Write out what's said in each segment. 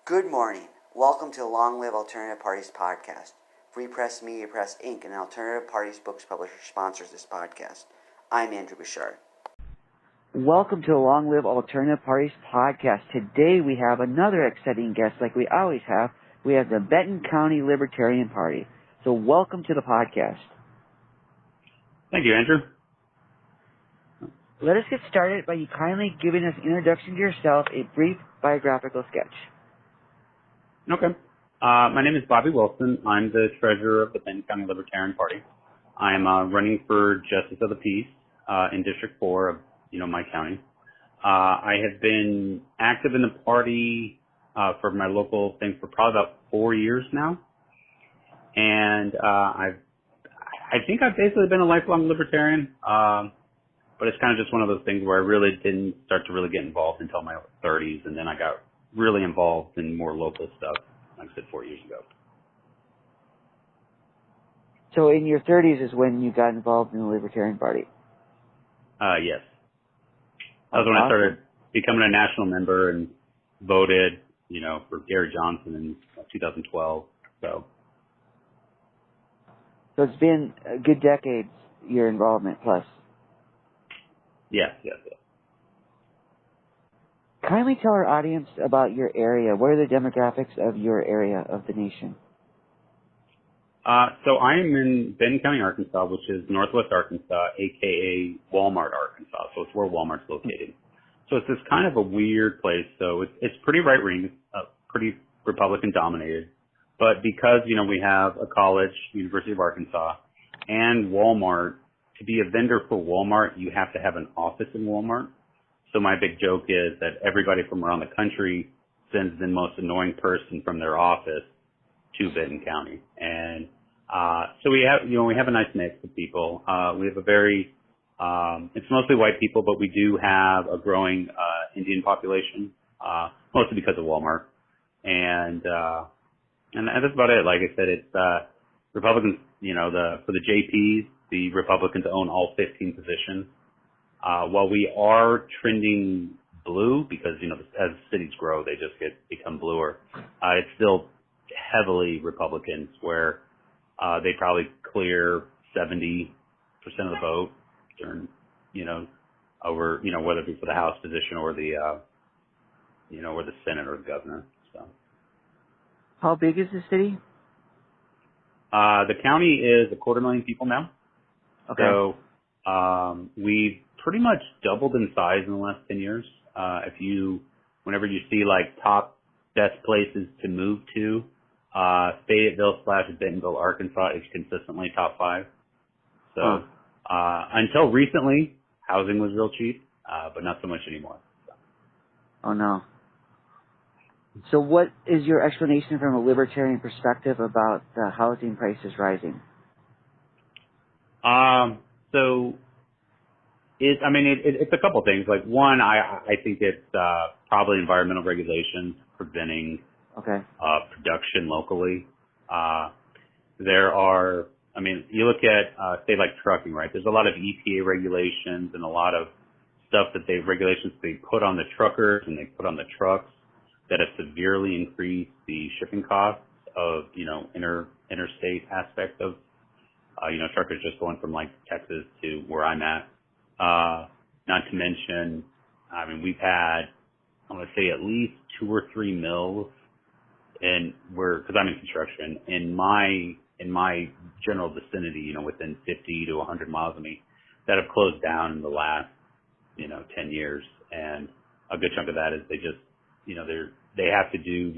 Good morning. Welcome to the Long Live Alternative Parties podcast. Free Press Media Press Inc., an alternative parties books publisher, sponsors this podcast. I'm Andrew Bouchard. Welcome to the Long Live Alternative Parties podcast. Today we have another exciting guest like we always have. We have the Benton County Libertarian Party. So welcome to the podcast. Thank you, Andrew. Let us get started by you kindly giving us an introduction to yourself, a brief biographical sketch. Okay. My name is Bobby Wilson. I'm the treasurer of the Benton County Libertarian Party. I'm running for Justice of the Peace in District 4 of, my county. I have been active in the party for my local thing for probably about 4 years now. And I think I've basically been a lifelong libertarian, but it's kind of just one of those things where I really didn't start to really get involved until my 30s, and then I got really involved in more local stuff, like I said, 4 years ago. So in your 30s is when you got involved in the Libertarian Party? Yes. That was when I started becoming a national member and voted, for Gary Johnson in 2012. So it's been a good decade, your involvement, plus. Yes. Kindly tell our audience about your area. What are the demographics of your area of the nation? So I'm in Benton County, Arkansas, which is northwest Arkansas, a.k.a. Walmart, Arkansas. So it's where Walmart's located. So it's this kind of a weird place. So it's pretty right-wing, pretty Republican-dominated. But because, we have a college, University of Arkansas, and Walmart, to be a vendor for Walmart, you have to have an office in Walmart. So my big joke is that everybody from around the country sends the most annoying person from their office to Benton County. And so we have a nice mix of people. We have a very, it's mostly white people, but we do have a growing Indian population, mostly because of Walmart. And that's about it. Like I said, it's Republicans, for the JPs, the Republicans own all 15 positions. While we are trending blue, because, as cities grow, they just become bluer, it's still heavily Republicans, where they probably clear 70% of the vote during, over, whether it be for the House position or the, or the Senate or the governor. So, how big is the city? The county is 250,000 people now. Okay. So, we've pretty much doubled in size in the last 10 years. Whenever you see like top best places to move to, Fayetteville/Bentonville, Arkansas is consistently top 5. So, until recently, housing was real cheap, but not so much anymore. So. Oh no. So what is your explanation from a libertarian perspective about the housing prices rising? So it's a couple things. Like one, I think it's probably environmental regulations preventing production locally. There are, you look at say like trucking, right? There's a lot of EPA regulations and a lot of stuff regulations they put on the truckers and they put on the trucks that have severely increased the shipping costs of interstate aspect of truckers just going from like Texas to where I'm at. Not to mention, we've had, I want to say at least 2 or 3 mills because I'm in construction, in my general vicinity, within 50 to 100 miles of me, that have closed down in the last, 10 years. And a good chunk of that is they just, they have to do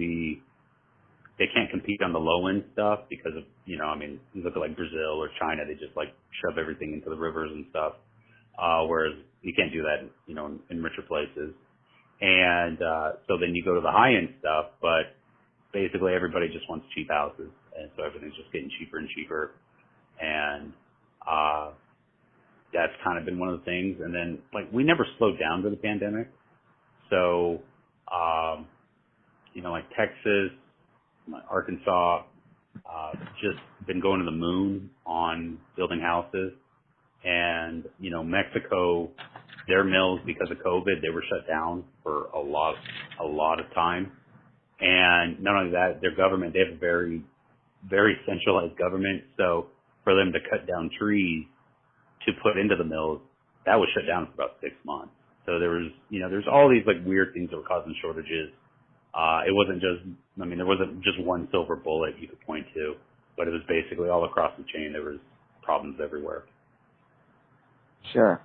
they can't compete on the low end stuff because of, you look at like Brazil or China, they just like shove everything into the rivers and stuff. Whereas you can't do that, in richer places. And, so then you go to the high end stuff, but basically everybody just wants cheap houses. And so everything's just getting cheaper and cheaper. And, that's kind of been one of the things. And then like we never slowed down during the pandemic. So, like Texas, Arkansas, just been going to the moon on building houses. And, Mexico, their mills, because of COVID, they were shut down for a lot of time. And not only that, their government, they have a very, very centralized government. So for them to cut down trees to put into the mills, that was shut down for about 6 months. So there was, there's all these like weird things that were causing shortages. It wasn't just, there wasn't just one silver bullet you could point to, but it was basically all across the chain. There was problems everywhere. Sure.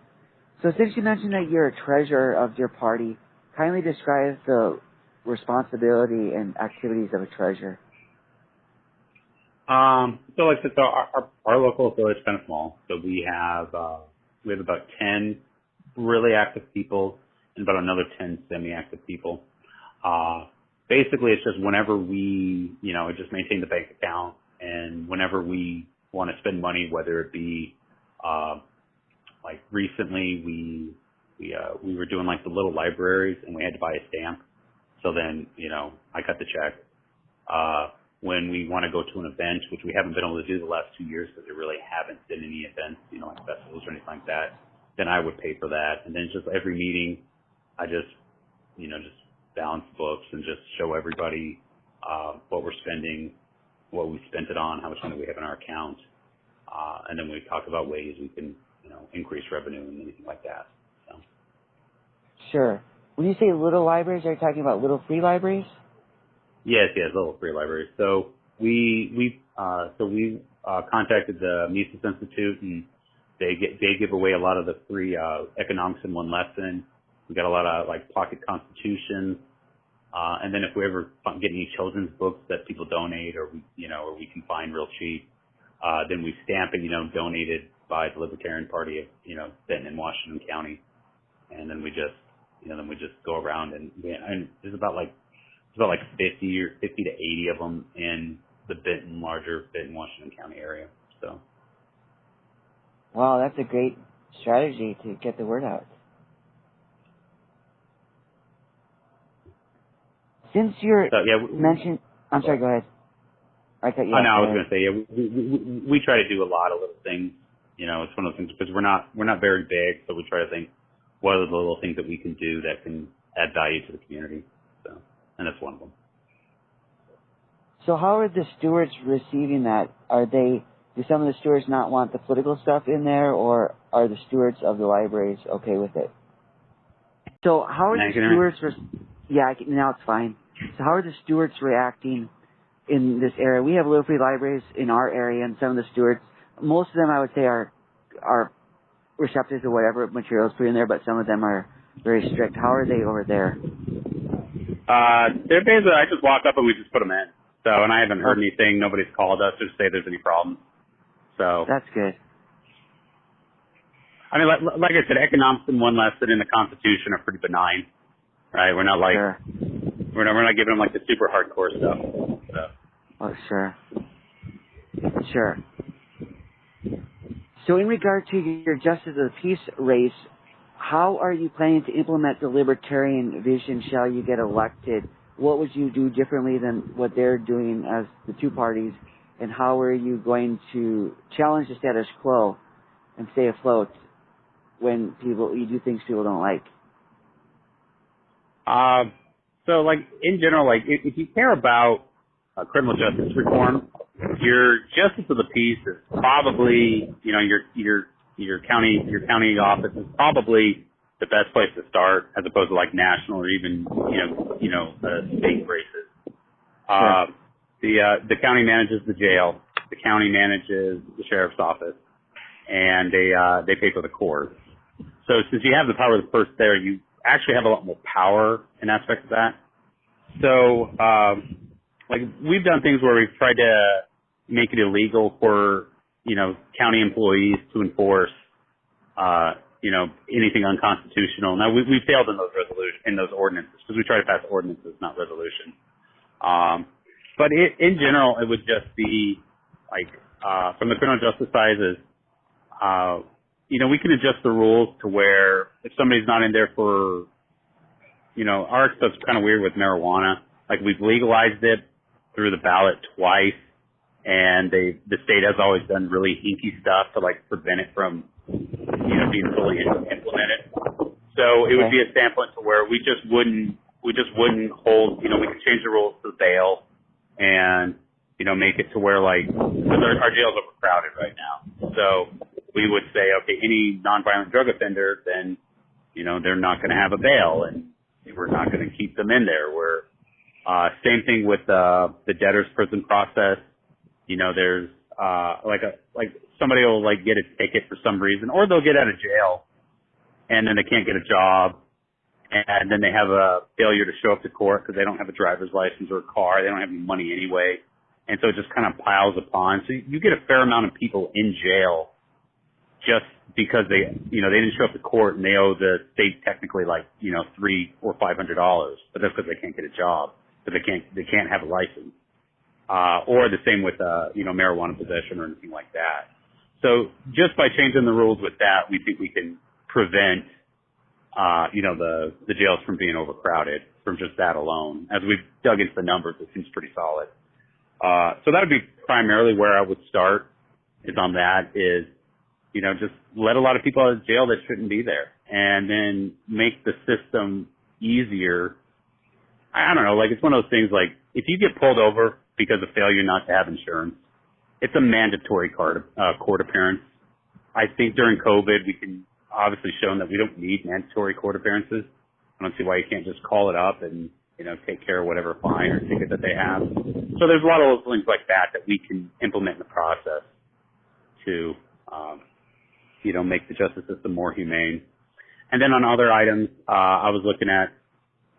So since you mentioned that you're a treasurer of your party, kindly describe the responsibility and activities of a treasurer. So like I said, so our local affiliate is kind of small. So we have about 10 really active people and about another 10 semi-active people. Basically it's just whenever we, just maintain the bank account, and whenever we want to spend money, whether it be, like recently we were doing like the little libraries and we had to buy a stamp. So then, I cut the check. When we want to go to an event, which we haven't been able to do the last 2 years because there really haven't been any events, like festivals or anything like that, then I would pay for that. And then just every meeting, I just balance books and just show everybody what we're spending, what we spent it on, how much money we have in our account. And then we talk about ways we can, increase revenue and anything like that. So. Sure. When you say little libraries, are you talking about little free libraries? Yes, little free libraries. So we contacted the Mises Institute, and they give away a lot of the free economics in one lesson. We got a lot of like pocket constitutions, and then if we ever get any children's books that people donate, or we can find real cheap, then we stamp it, donated by the Libertarian Party of Benton and Washington County, and then we just go around and there's about 50 to 80 of them in the larger Benton, Washington County area. So. Wow, that's a great strategy to get the word out. Since you're mentioned, I'm sorry, go ahead. I cut you off. I was going to say, we try to do a lot of little things. It's one of those things because we're not very big, so we try to think what are the little things that we can do that can add value to the community. So, and that's one of them. So how are the stewards receiving that? Do some of the stewards not want the political stuff in there, or are the stewards of the libraries okay with it? So how are the stewards? Now it's fine. So how are the stewards reacting in this area? We have little free libraries in our area, and some of the stewards, most of them I would say are receptive to whatever materials put in there, but some of them are very strict. How are they over there? They're basically, I just walk up and we just put them in. So, and I haven't heard anything. Nobody's called us to say there's any problems. So that's good. I mean, like I said, economics in one lesson in the Constitution are pretty benign, right? We're not like we're not giving them like the super hardcore stuff. So. Oh, sure. So, in regard to your Justice of the Peace race, how are you planning to implement the Libertarian vision? Shall you get elected? What would you do differently than what they're doing as the two parties? And how are you going to challenge the status quo and stay afloat when you do things people don't like? So, like, in general, like, if you care about criminal justice reform, your Justice of the Peace is probably, your county office is probably the best place to start, as opposed to like national or even, state races. Sure. The county manages the jail. The county manages the sheriff's office, and they pay for the court. So since you have the power of the purse there, you actually have a lot more power in aspects of that. So, like we've done things where we've tried to make it illegal for, county employees to enforce, anything unconstitutional. Now we failed in those ordinances because we try to pass ordinances, not resolutions. But in general, it would just be like, from the criminal justice side is, we can adjust the rules to where if somebody's not in there for, our stuff's kind of weird with marijuana. Like we've legalized it through the ballot twice, and the state has always done really hinky stuff to like prevent it from, being fully implemented. So it would be a standpoint to where we just wouldn't hold, we could change the rules to bail and, make it to where because our jail's overcrowded right now. So we would say, okay, any nonviolent drug offender, then, they're not going to have a bail and we're not going to keep them in there. Same thing with, the debtor's prison process. There's, somebody will get a ticket for some reason, or they'll get out of jail and then they can't get a job. And then they have a failure to show up to court because they don't have a driver's license or a car. They don't have any money anyway. And so it just kind of piles upon. So you get a fair amount of people in jail just because they didn't show up to court and they owe the state technically $300 or $500, but that's because they can't get a job, but they can't have a license. Or the same with, marijuana possession or anything like that. So just by changing the rules with that, we think we can prevent the jails from being overcrowded from just that alone. As we've dug into the numbers, it seems pretty solid. So that would be primarily where I would start is on that is, just let a lot of people out of jail that shouldn't be there and then make the system easier. I don't know, it's one of those things if you get pulled over because of failure not to have insurance, it's a mandatory court appearance. I think during COVID, we can obviously shown that we don't need mandatory court appearances. I don't see why you can't just call it up and, take care of whatever fine or ticket that they have. So there's a lot of things like that we can implement in the process to, make the justice system more humane. And then on other items, I was looking at,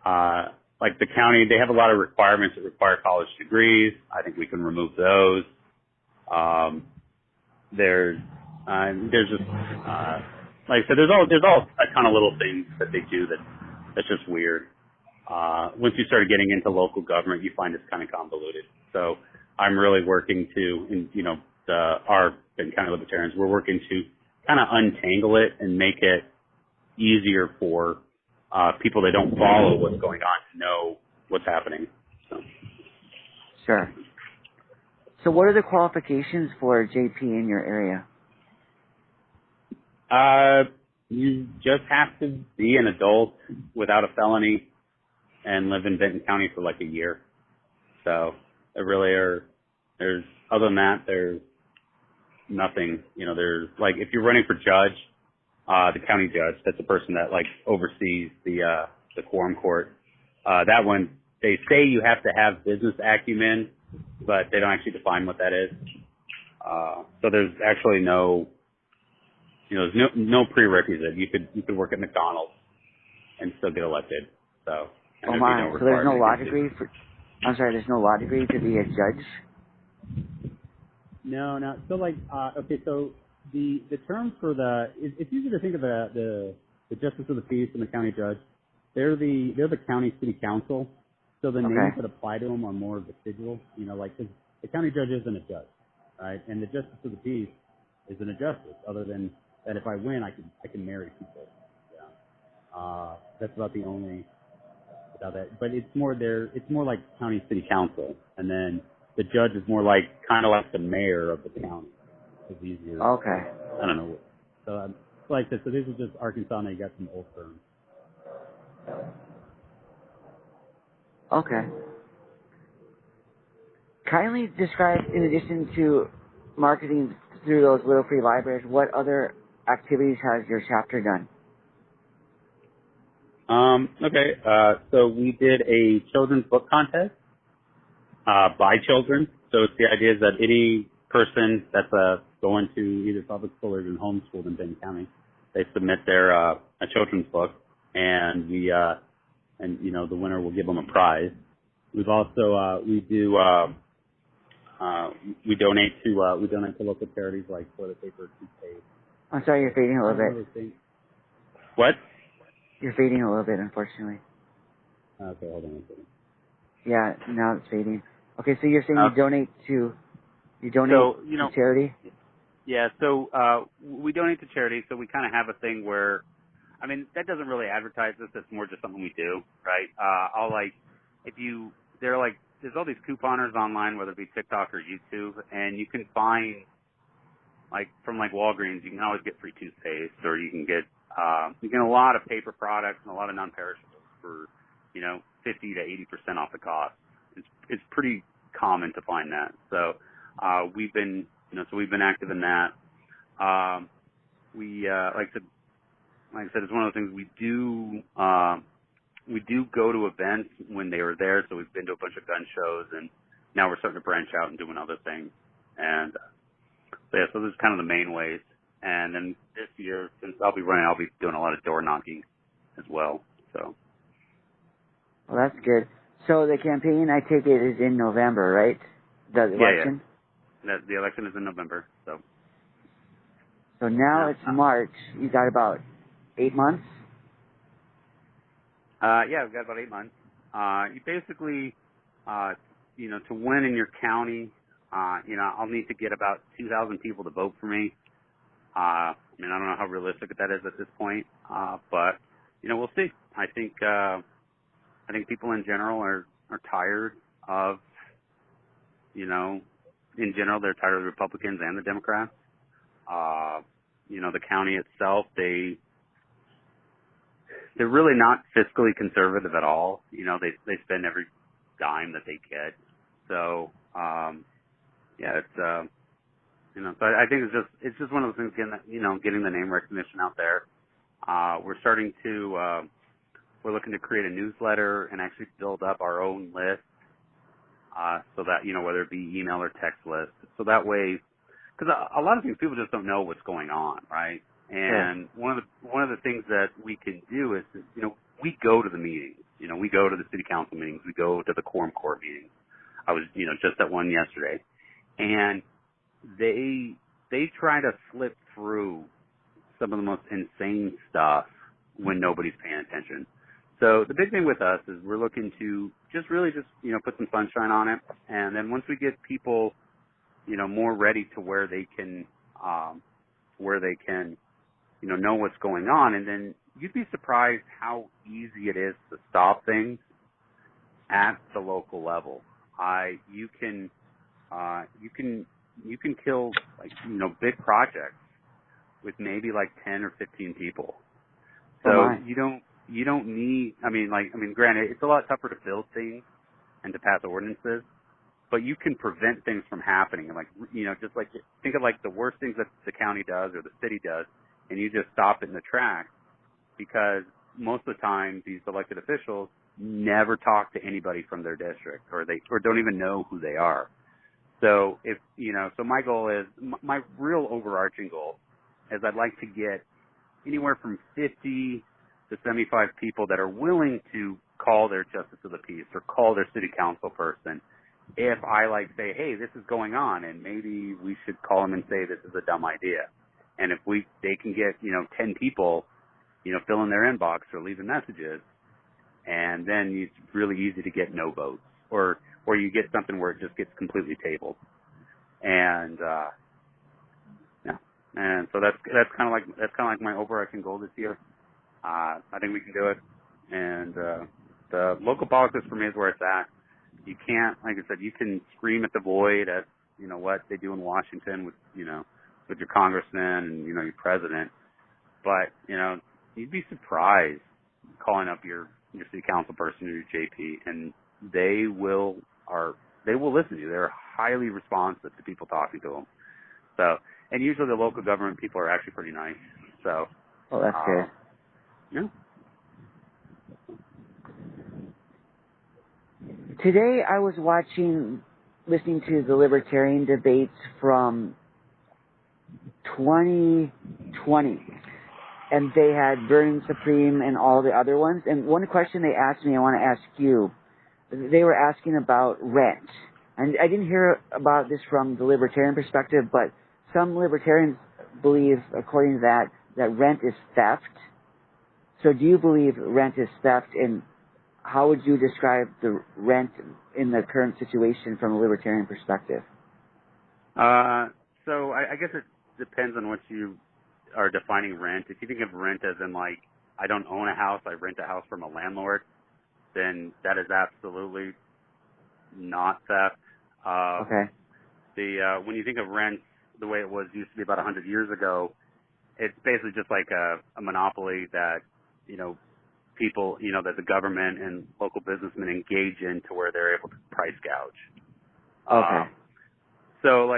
the county, they have a lot of requirements that require college degrees. I think we can remove those. There's just, like I said, there's all a ton of little things that they do that's just weird. Once you start getting into local government, you find it's kind of convoluted. So I'm really working to, our Benton County Libertarians, we're working to kind of untangle it and make it easier for people that don't follow what's going on to know what's happening. So. Sure. So what are the qualifications for JP in your area? You just have to be an adult without a felony and live in Benton County for a year. So there really there's, other than that, there's nothing, there's if you're running for judge, the county judge, that's the person that oversees the quorum court. That one, they say you have to have business acumen, but they don't actually define what that is. So there's actually there's no prerequisite. You could work at McDonald's and still get elected. So, oh my! So there's no law degree there's no law degree to be a judge? No. So okay, so the term for it's easy to think of the justice of the peace and the county judge. They're the county city council. So the names that apply to them are more vestigial. 'cause the county judge isn't a judge, right? And the justice of the peace isn't a justice, other than that if I win, I can marry people. Yeah. That's about the only without that. But it's more like county city council, and then the judge is more kind of like the mayor of the county. It's easier. Okay. I don't know. So like I said, so this is just Arkansas, and they got some old terms. Okay. Kindly describe, in addition to marketing through those little free libraries, what other activities has your chapter done? Okay. So we did a children's book contest by children. So it's the idea is that any person that's going to either public school or even homeschooled in Benton County, they submit their a children's book, and we the winner will give them a prize. We've also we donate to local charities like toilet paper, toothpaste. I'm sorry, you're fading a little bit. What? You're fading a little bit, unfortunately. Okay, hold on a second. Yeah, now it's fading. Okay, so you're saying you donate to charity? Yeah, so we donate to charity, so we kind of have a thing where, that doesn't really advertise this, it's more just something we do, right? There's all these couponers online, whether it be TikTok or YouTube, and you can find, from Walgreens, you can always get free toothpaste, or you can get a lot of paper products and a lot of non-perishables for, 50 to 80% off the cost. it's pretty common to find that. So we've been active in that. Like I said, it's one of those things we do go to events when they were there. So we've been to a bunch of gun shows, and now we're starting to branch out and doing other things. And so this is kind of the main ways. And then this year, since I'll be doing a lot of door knocking as well. So. Well, that's good. So the campaign, I take it, is in November, right? The election? Yeah. The election is in November, so. So now it's March. You got about 8 months? Yeah, we've got about 8 months. You basically, to win in your county, I'll need to get about 2,000 people to vote for me. I don't know how realistic that is at this point, but, we'll see. I think people in general are tired of, in general, they're tired of the Republicans and the Democrats. The county itself, they're really not fiscally conservative at all. They spend every dime that they get. So, it's, so I think it's just one of those things, getting the name recognition out there. We're looking to create a newsletter and actually build up our own list, so that, whether it be email or text list. So that way, because a lot of things people just don't know what's going on, right? And one of the things that we can do is, we go to the meetings. We go to the city council meetings. We go to the quorum court meetings. I was, just at one yesterday, and they try to slip through some of the most insane stuff when nobody's paying attention. So the big thing with us is we're looking to just put some sunshine on it, and then once we get people, more ready to where they can know what's going on, and then you'd be surprised how easy it is to stop things at the local level. You can kill, like, big projects with maybe like 10 or 15 people. So you don't need, granted, it's a lot tougher to build things and to pass ordinances, but you can prevent things from happening. Like, just like, think of like the worst things that the county does or the city does, and you just stop it in the tracks, because most of the time these elected officials never talk to anybody from their district, or don't even know who they are. So so my goal is, my real overarching goal is I'd like to get anywhere from 50 to 75 people that are willing to call their justice of the peace or call their city council person if I say, hey, this is going on, and maybe we should call them and say this is a dumb idea. And if they can get 10 people fill in their inbox or leaving messages, and then it's really easy to get no votes, or you get something where it just gets completely tabled. And and so that's kind of like my overarching goal this year. I think we can do it. And the local politics for me is where it's at. You can't, like I said, you can scream at the void at what they do in Washington with with your congressman and your president, but you'd be surprised calling up your city council person or your JP, and they will listen to you. They're highly responsive to people talking to them. So, and usually the local government people are actually pretty nice. So, well, that's good. Yeah. Today I was listening to the Libertarian debates from 2020, and they had Burning Supreme and all the other ones. And one question they asked me, I want to ask you, they were asking about rent. And I didn't hear about this from the Libertarian perspective, but some Libertarians believe, according to that rent is theft. So do you believe rent is theft, and how would you describe the rent in the current situation from a Libertarian perspective? So I guess it depends on what you are defining rent. If you think of rent as in like, I don't own a house, I rent a house from a landlord, then that is absolutely not theft. Okay. When you think of rent the way it used to be about 100 years ago, it's basically just like a monopoly that, people, that the government and local businessmen engage in to where they're able to price gouge. Okay. So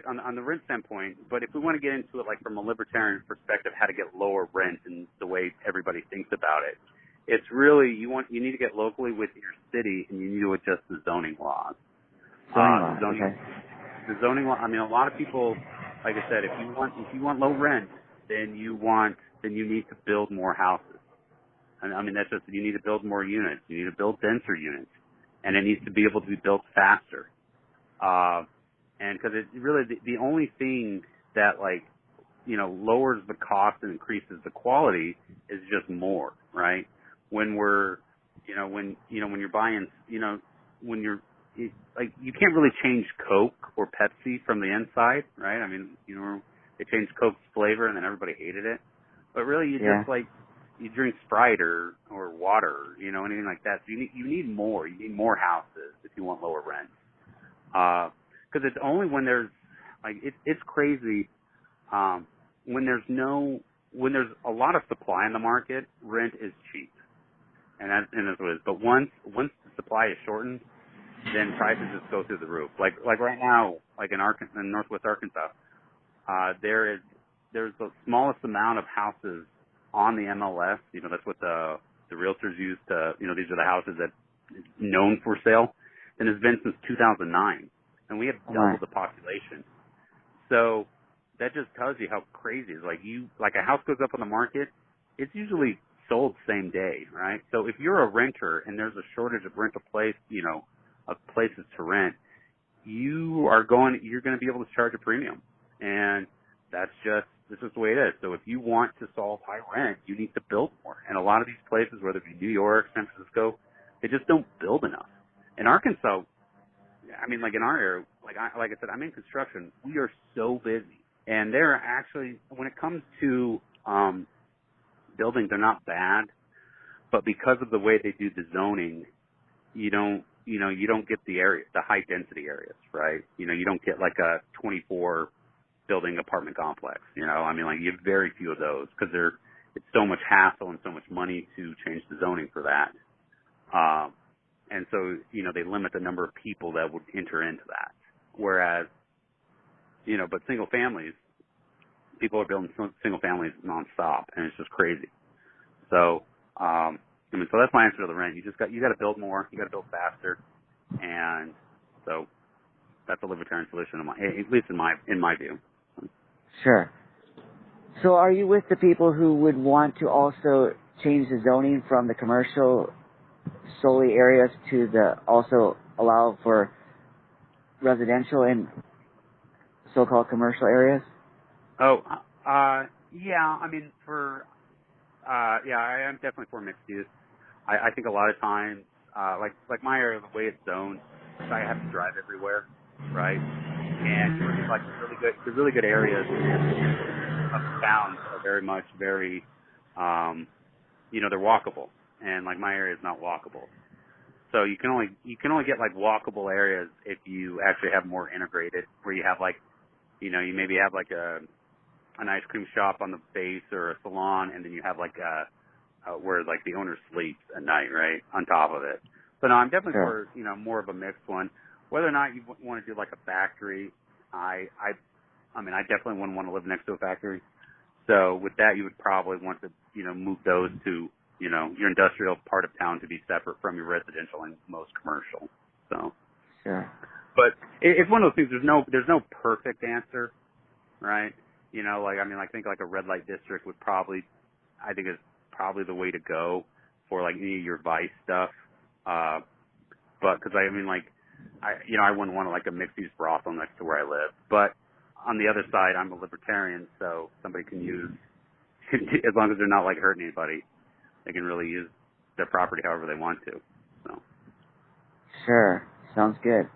on the rent standpoint, but if we want to get into it like from a libertarian perspective, how to get lower rent and the way everybody thinks about it, it's really you need to get locally with your city and you need to adjust the zoning laws. The zoning law. I mean, a lot of people, like I said, if you want low rent, then you need to build more houses. And I mean, that's just you need to build more units. You need to build denser units, and it needs to be able to be built faster. And because it's really the only thing that lowers the cost and increases the quality is just more, right? When we're, when you're buying, when you're, you can't really change Coke or Pepsi from the inside, right? I mean, they changed Coke's flavor and then everybody hated it. But really just you drink Sprite or water, anything like that. So you need more. You need more houses if you want lower rent. Because it's only when there's it's crazy when there's a lot of supply in the market, rent is cheap, and that's what it is. But once the supply is shortened, then prices just go through the roof. Like right now, like in Northwest Arkansas, there's the smallest amount of houses on the MLS. That's what the realtors use to these are the houses that is known for sale, and it's been since 2009. And we have doubled the population. So that just tells you how crazy it is. Like a house goes up on the market, it's usually sold same day, right? So if you're a renter and there's a shortage of rental of places to rent, you're going to be able to charge a premium. And this is the way it is. So if you want to solve high rent, you need to build more. And a lot of these places, whether it be New York, San Francisco, they just don't build enough. In Arkansas, I mean, like in our area, like I said, I'm in construction. We are so busy, and they're actually, when it comes to buildings, they're not bad, but because of the way they do the zoning, you don't get the high density areas, right? You don't get like a 24 building apartment complex. I mean, you have very few of those because it's so much hassle and so much money to change the zoning for that. And so, they limit the number of people that would enter into that. Whereas, but single families, people are building single families nonstop, and it's just crazy. So, so that's my answer to the rent. You got to build more, you got to build faster, and so that's a libertarian solution, at least in my view. Sure. So, are you with the people who would want to also change the zoning from the commercial solely areas to also allow for residential and so-called commercial areas? Yeah. I mean, I am definitely for mixed use. I think a lot of times, like my area, the way it's zoned, I have to drive everywhere, right? And the really good areas of town are very, they're walkable. And like my area is not walkable, so you can only get like walkable areas if you actually have more integrated, where you have you maybe have like an ice cream shop on the base or a salon, and then you have where like the owner sleeps at night, right, on top of it. So no, I'm definitely for more of a mixed one. Whether or not you want to do like a factory, I mean I definitely wouldn't want to live next to a factory. So with that, you would probably want to move those to your industrial part of town to be separate from your residential and most commercial. So, sure. But it's one of those things. There's no perfect answer, right? I think like a red light district is probably the way to go for like any of your vice stuff. But because I wouldn't want like a mixed use brothel next to where I live. But on the other side, I'm a libertarian, so somebody can use as long as they're not like hurting anybody. They can really use their property however they want to. So. Sure. Sounds good.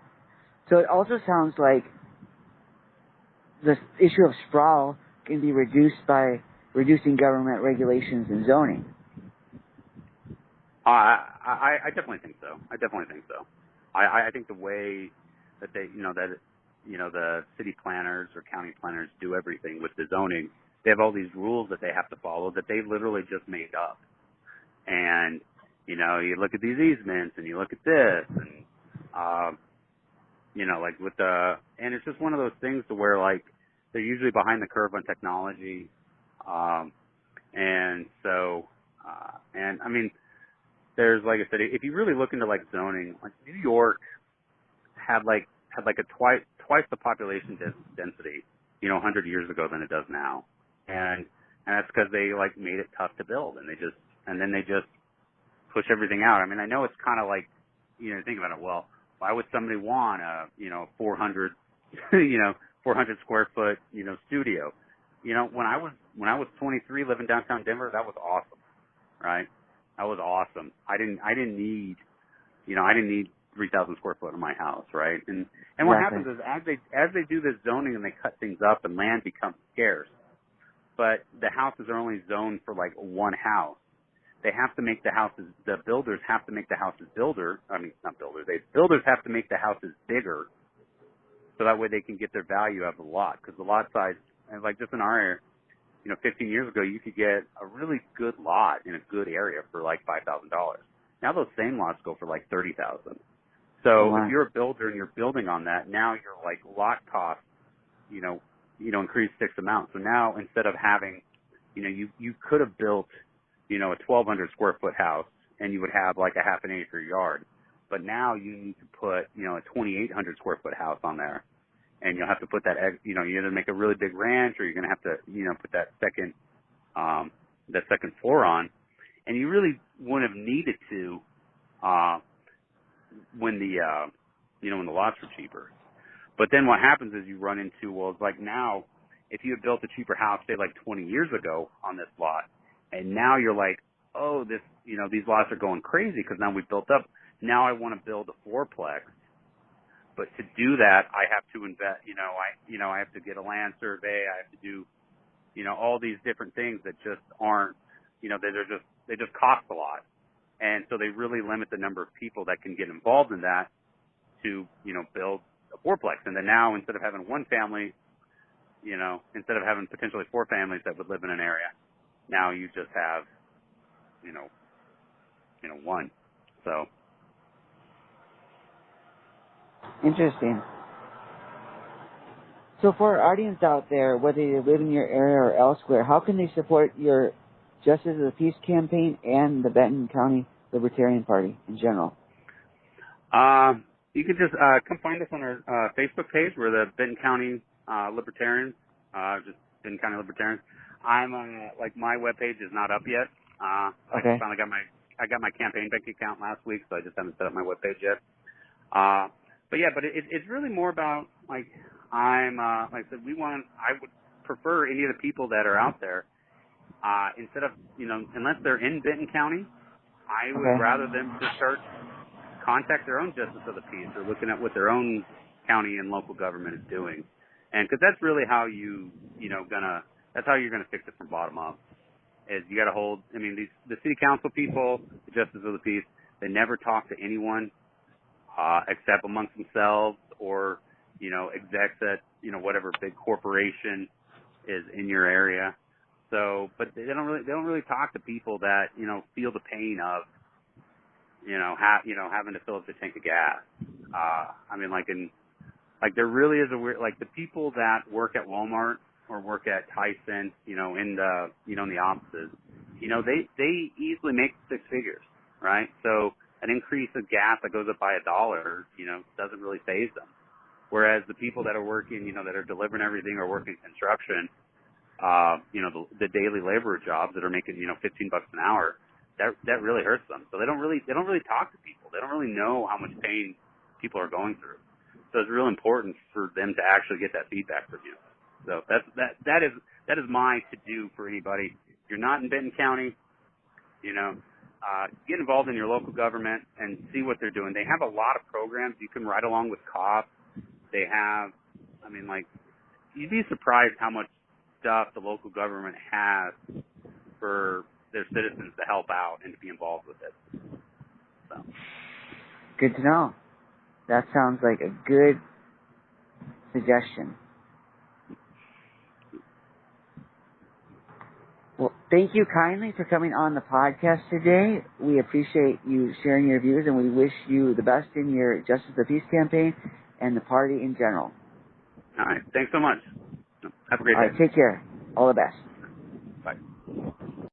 So it also sounds like the issue of sprawl can be reduced by reducing government regulations and zoning. I definitely think so. I think the way that the city planners or county planners do everything with the zoning, they have all these rules that they have to follow that they literally just made up. And, you know, you look at these easements and you look at this and, you know, like and it's just one of those things to where like they're usually behind the curve on technology. And so, and I mean, there's, like I said, if you really look into like zoning, like New York had a twice the population density, you know, 100 years ago than it does now. And that's because they like made it tough to build and then they just push everything out. I mean, I know it's kind of like, you know, think about it. Well, why would somebody want a, you know, 400, 400 square foot, you know, studio? You know, when I was 23 living downtown Denver, that was awesome, right? That was awesome. I didn't need 3,000 square foot in my house, right? And what happens is as they do this zoning and they cut things up and land becomes scarce, but the houses are only zoned for like one house. They have to make the builders have to make the houses builders have to make the houses bigger so that way they can get their value out of the lot. Because the lot size, and like just in our area, you know, 15 years ago, you could get a really good lot in a good area for like $5,000. Now those same lots go for like $30,000. So if you're a builder and you're building on that, now your like lot cost, you know, increased six amounts. So now instead of having, you know, you could have built, you know, a 1,200 square foot house and you would have like a half an acre yard. But now you need to put, you know, a 2,800 square foot house on there. And you'll have to put that, you know, you either make a really big ranch or you're going to have to, you know, put that second floor on. And you really wouldn't have needed to, when the lots were cheaper. But then what happens is you run into, well, it's like now, if you had built a cheaper house, say like 20 years ago on this lot, and now you're like, oh, this, you know, these lots are going crazy because now we've built up. Now I want to build a fourplex. But to do that, I have to invest, I have to get a land survey. I have to do, you know, all these different things that just aren't, you know, they just cost a lot. And so they really limit the number of people that can get involved in that to, you know, build a fourplex. And then now instead of having one family, you know, instead of having potentially four families that would live in an area, now you just have, you know, one. So. Interesting. So for our audience out there, whether they live in your area or elsewhere, how can they support your Justice of the Peace campaign and the Benton County Libertarian Party in general? You can just come find us on our Facebook page. We're the Benton County Libertarians, just Benton County Libertarians. I'm like my webpage is not up yet. Okay. I finally got my campaign bank account last week, so I just haven't set up my webpage yet. But it's really more about like like I said, I would prefer any of the people that are out there, instead of, you know, unless they're in Benton County, I would rather them just contact their own Justice of the Peace or looking at what their own county and local government is doing. And cause that's really how that's how you're gonna fix it from bottom up. Is you gotta hold, I mean, the city council people, the Justice of the Peace, they never talk to anyone, except amongst themselves or, you know, execs at, you know, whatever big corporation is in your area. So, but they don't really talk to people that, you know, feel the pain of, having to fill up the tank of gas. I mean, there really is a weird, like the people that work at Walmart or work at Tyson, you know, in the offices, you know, they easily make six figures, right? So an increase of gas that goes up by $1, you know, doesn't really faze them. Whereas the people that are working, you know, that are delivering everything or working construction, you know, the daily labor jobs that are making, you know, $15 an hour, that really hurts them. So they don't really talk to people. They don't really know how much pain people are going through. So it's real important for them to actually get that feedback from you. So that is my to do for anybody. If you're not in Benton County, you know, get involved in your local government and see what they're doing. They have a lot of programs. You can ride along with cops. They have, I mean, like, you'd be surprised how much stuff the local government has for their citizens to help out and to be involved with it. So. Good to know. That sounds like a good suggestion. Well, thank you kindly for coming on the podcast today. We appreciate you sharing your views, and we wish you the best in your Justice of the Peace campaign and the party in general. All right. Thanks so much. Have a great All day. right, take care. All the best. Bye.